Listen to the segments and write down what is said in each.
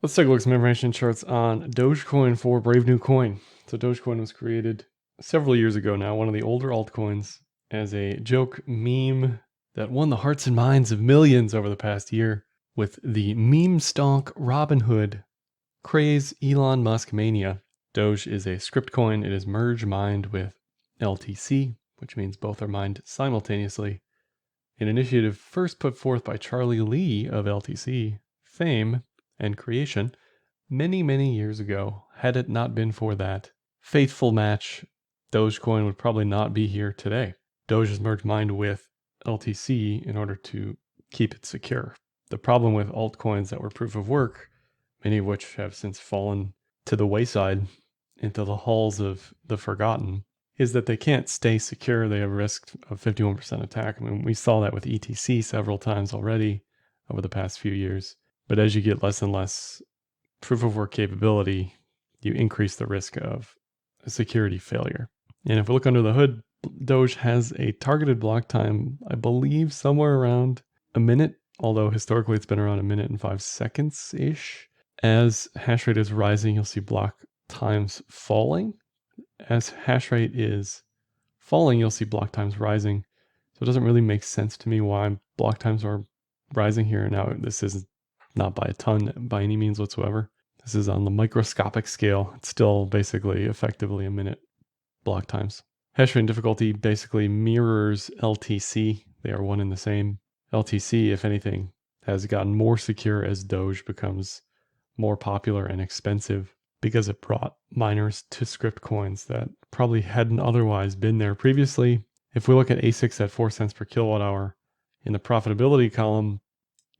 Let's take a look at some information charts on Dogecoin for Brave New Coin. So Dogecoin was created several years ago now, one of the older altcoins, as a joke meme that won the hearts and minds of millions over the past year with the meme stonk Robinhood craze Elon Musk mania. Doge is a script coin. It is merge mined with LTC, which means both are mined simultaneously. An initiative first put forth by Charlie Lee of LTC fame and creation many, many years ago. Had it not been for that faithful match, Dogecoin would probably not be here today. Doge is merge mined with LTC in order to keep it secure. The problem with altcoins that were proof of work, many of which have since fallen to the wayside into the halls of the forgotten, is that they can't stay secure. They have a risk of 51% attack. I mean, we saw that with ETC several times already over the past few years. But as you get less and less proof of work capability, you increase the risk of a security failure. And if we look under the hood, Doge has a targeted block time, I believe somewhere around a minute, although historically it's been around a minute and 5 seconds-ish. As hash rate is rising, you'll see block times falling. As hash rate is falling, you'll see block times rising. So it doesn't really make sense to me why block times are rising here. Now, this is not by a ton by any means whatsoever. This is on the microscopic scale. It's still basically effectively a minute block times. Hash rate and difficulty basically mirrors LTC. They are one and the same. LTC, if anything, has gotten more secure as Doge becomes more popular and expensive because it brought miners to script coins that probably hadn't otherwise been there previously. If we look at ASICs at 4 cents per kilowatt hour, in the profitability column,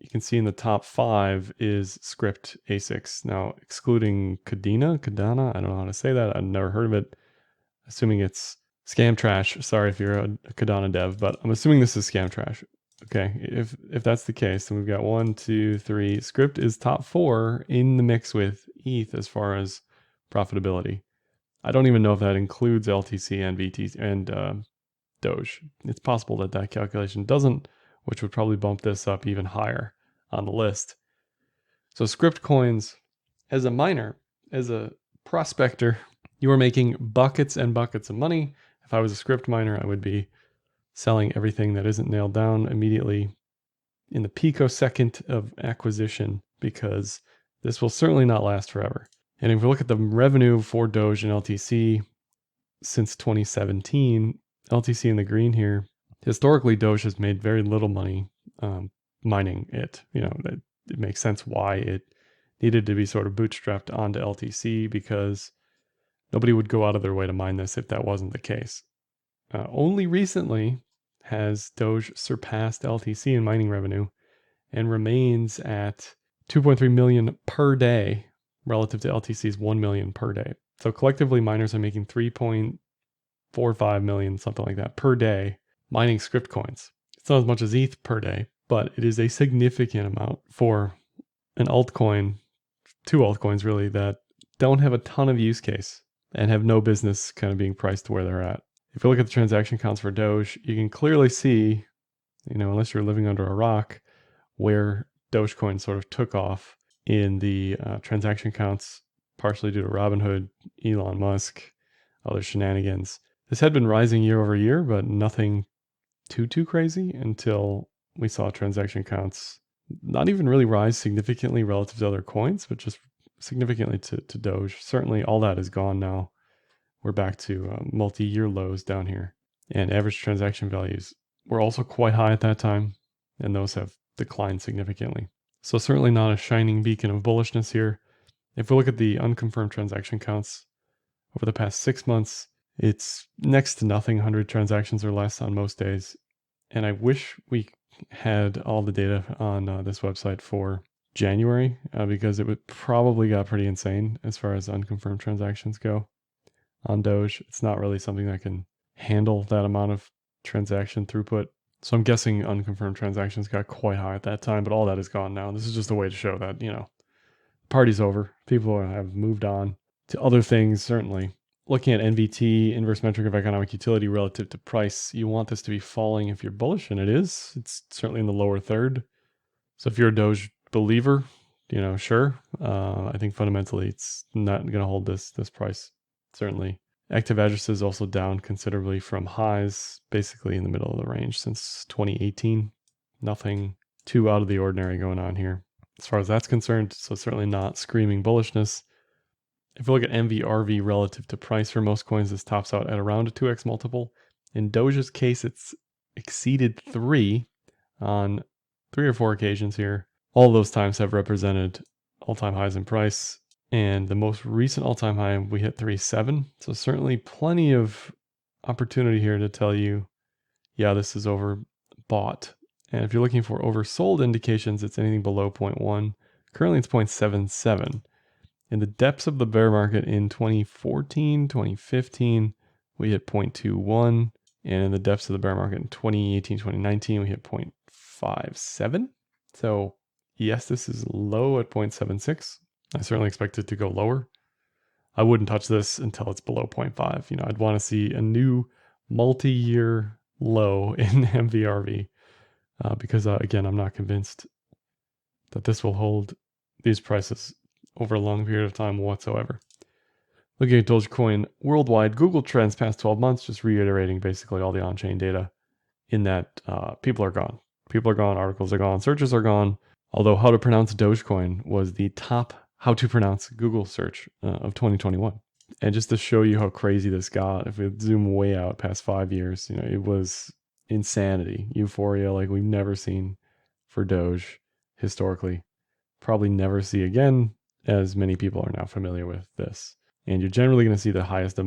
you can see in the top 5 is script ASICs. Now, excluding Kadena, I don't know how to say that. I've never heard of it. Assuming it's scam trash. Sorry if you're a Kadena dev, but I'm assuming this is scam trash. Okay, if that's the case, then we've got 1, 2, 3. Script is top 4 in the mix with ETH as far as profitability. I don't even know if that includes LTC and VTC and Doge. It's possible that that calculation doesn't, which would probably bump this up even higher on the list. So script coins, as a miner, as a prospector, you are making buckets and buckets of money. If I was a script miner, I would be selling everything that isn't nailed down immediately in the picosecond of acquisition, because this will certainly not last forever. And if we look at the revenue for Doge and LTC since 2017, LTC in the green here, historically Doge has made very little money mining it. You know, it makes sense why it needed to be sort of bootstrapped onto LTC, because nobody would go out of their way to mine this if that wasn't the case. Only recently has Doge surpassed LTC in mining revenue and remains at 2.3 million per day relative to LTC's 1 million per day. So collectively, miners are making 3.45 million, something like that, per day mining script coins. It's not as much as ETH per day, but it is a significant amount for an altcoin, 2 altcoins really, that don't have a ton of use case and have no business kind of being priced where they're at. If you look at the transaction counts for Doge, you can clearly see, you know, unless you're living under a rock, where Dogecoin sort of took off in the transaction counts, partially due to Robinhood, Elon Musk, other shenanigans. This had been rising year over year, but nothing too crazy until we saw transaction counts not even really rise significantly relative to other coins, but just significantly to Doge. Certainly all that is gone now. We're back to multi-year lows down here. And average transaction values were also quite high at that time, and those have declined significantly. So certainly not a shining beacon of bullishness here. If we look at the unconfirmed transaction counts over the past 6 months, it's next to nothing, 100 transactions or less on most days. And I wish we had all the data on this website for January, because it would probably got pretty insane as far as unconfirmed transactions go on Doge. It's not really something that can handle that amount of transaction throughput. So I'm guessing unconfirmed transactions got quite high at that time, but all that is gone now. This is just a way to show that, you know, party's over. People have moved on to other things, certainly. Looking at NVT, inverse metric of economic utility relative to price, you want this to be falling if you're bullish, and it is. It's certainly in the lower third. So if you're a Doge believer, sure. I think fundamentally it's not going to hold this price, certainly. Active addresses also down considerably from highs, basically in the middle of the range since 2018. Nothing too out of the ordinary going on here as far as that's concerned. So certainly not screaming bullishness. If you look at MVRV relative to price for most coins, this tops out at around a 2x multiple. In Doge's case, it's exceeded 3 on 3 or 4 occasions here. All those times have represented all-time highs in price. And the most recent all-time high, we hit 3.7. So certainly plenty of opportunity here to tell you, yeah, this is overbought. And if you're looking for oversold indications, it's anything below 0.1. Currently it's 0.77. In the depths of the bear market in 2014, 2015, we hit 0.21. And in the depths of the bear market in 2018, 2019, we hit 0.57. So yes, this is low at 0.76. I certainly expect it to go lower. I wouldn't touch this until it's below 0.5. I'd want to see a new multi-year low in MVRV because again, I'm not convinced that this will hold these prices over a long period of time whatsoever. Looking at Dogecoin worldwide, Google trends past 12 months, just reiterating basically all the on-chain data in that people are gone. People are gone, articles are gone, searches are gone. Although how to pronounce Dogecoin was the top how to pronounce Google search of 2021. And just to show you how crazy this got, if we zoom way out past 5 years, it was insanity, euphoria like we've never seen for Doge historically. Probably never see again, as many people are now familiar with this. And you're generally going to see the highest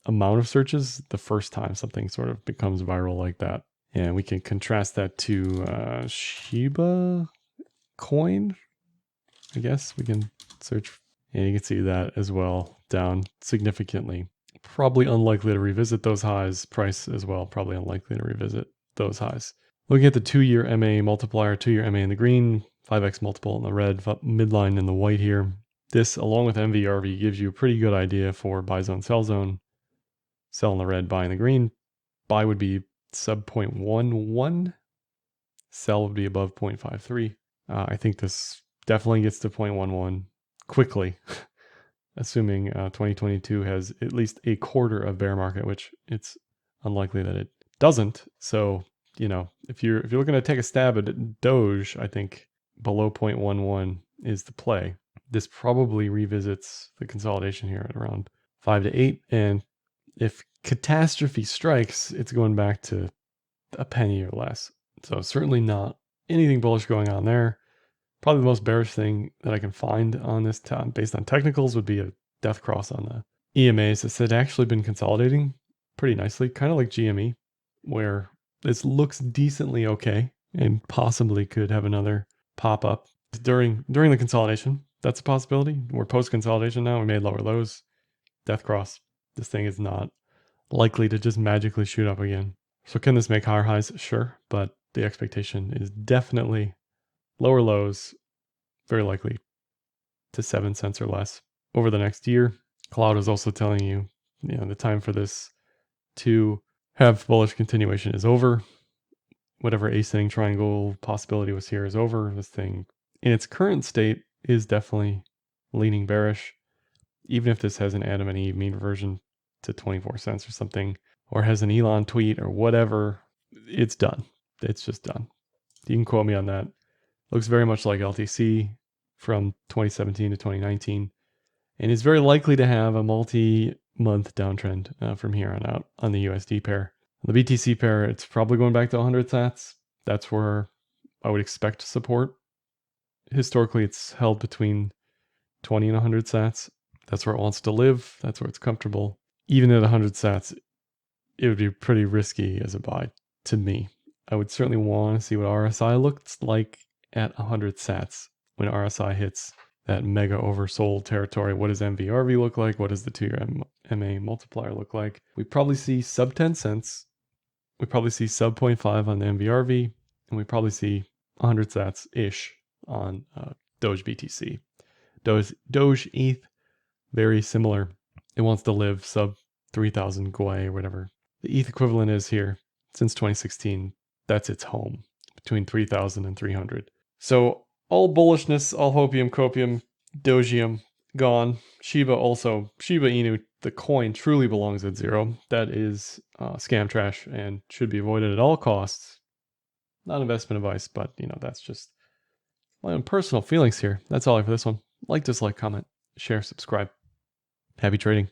amount of searches the first time something sort of becomes viral like that. And we can contrast that to Shiba coin. I guess we can search, and you can see that as well, down significantly. Probably unlikely to revisit those highs. Price as well, probably unlikely to revisit those highs. Looking at the 2-year MA multiplier, 2-year MA in the green, 5x multiple in the red, midline in the white here. This, along with MVRV, gives you a pretty good idea for buy zone, sell zone. Sell in the red, buy in the green. Buy would be sub 0.11. Sell would be above 0.53. I think this definitely gets to 0.11 quickly, assuming 2022 has at least a quarter of bear market, which it's unlikely that it doesn't. So, if you're looking to take a stab at Doge, I think below 0.11 is the play. This probably revisits the consolidation here at around 5 to 8. And if catastrophe strikes, it's going back to a penny or less. So certainly not anything bullish going on there. Probably the most bearish thing that I can find on this based on technicals would be a death cross on the EMAs. This had actually been consolidating pretty nicely, kind of like GME, where this looks decently okay and possibly could have another pop up during the consolidation. That's a possibility. We're post consolidation now. We made lower lows. Death cross. This thing is not likely to just magically shoot up again. So can this make higher highs? Sure, but the expectation is definitely lower lows, very likely to 7 cents or less over the next year. Cloud is also telling you, the time for this to have bullish continuation is over. Whatever ascending triangle possibility was here is over. This thing in its current state is definitely leaning bearish. Even if this has an Adam and Eve mean reversion to 24 cents or something, or has an Elon tweet or whatever, it's done. It's just done. You can quote me on that. Looks very much like LTC from 2017 to 2019, and is very likely to have a multi-month downtrend from here on out on the USD pair. The BTC pair, it's probably going back to 100 sats. That's where I would expect support. Historically, it's held between 20 and 100 sats. That's where it wants to live. That's where it's comfortable. Even at 100 sats, it would be pretty risky as a buy to me. I would certainly want to see what RSI looks like at 100 sats. When RSI hits that mega oversold territory, what does MVRV look like? What does the 2-year MA multiplier look like? We probably see sub 10 cents. We probably see sub 0.5 on the MVRV. And we probably see 100 sats-ish on Doge BTC. Doge ETH, very similar. It wants to live sub 3,000 Gwei or whatever the ETH equivalent is here. Since 2016, that's its home, between 3,000 and 300. So all bullishness, all hopium, copium, dogium, gone. Shiba also, Shiba Inu, the coin truly belongs at zero. That is scam trash and should be avoided at all costs. Not investment advice, but that's just my own personal feelings here. That's all I have for this one. Like, dislike, comment, share, subscribe. Happy trading.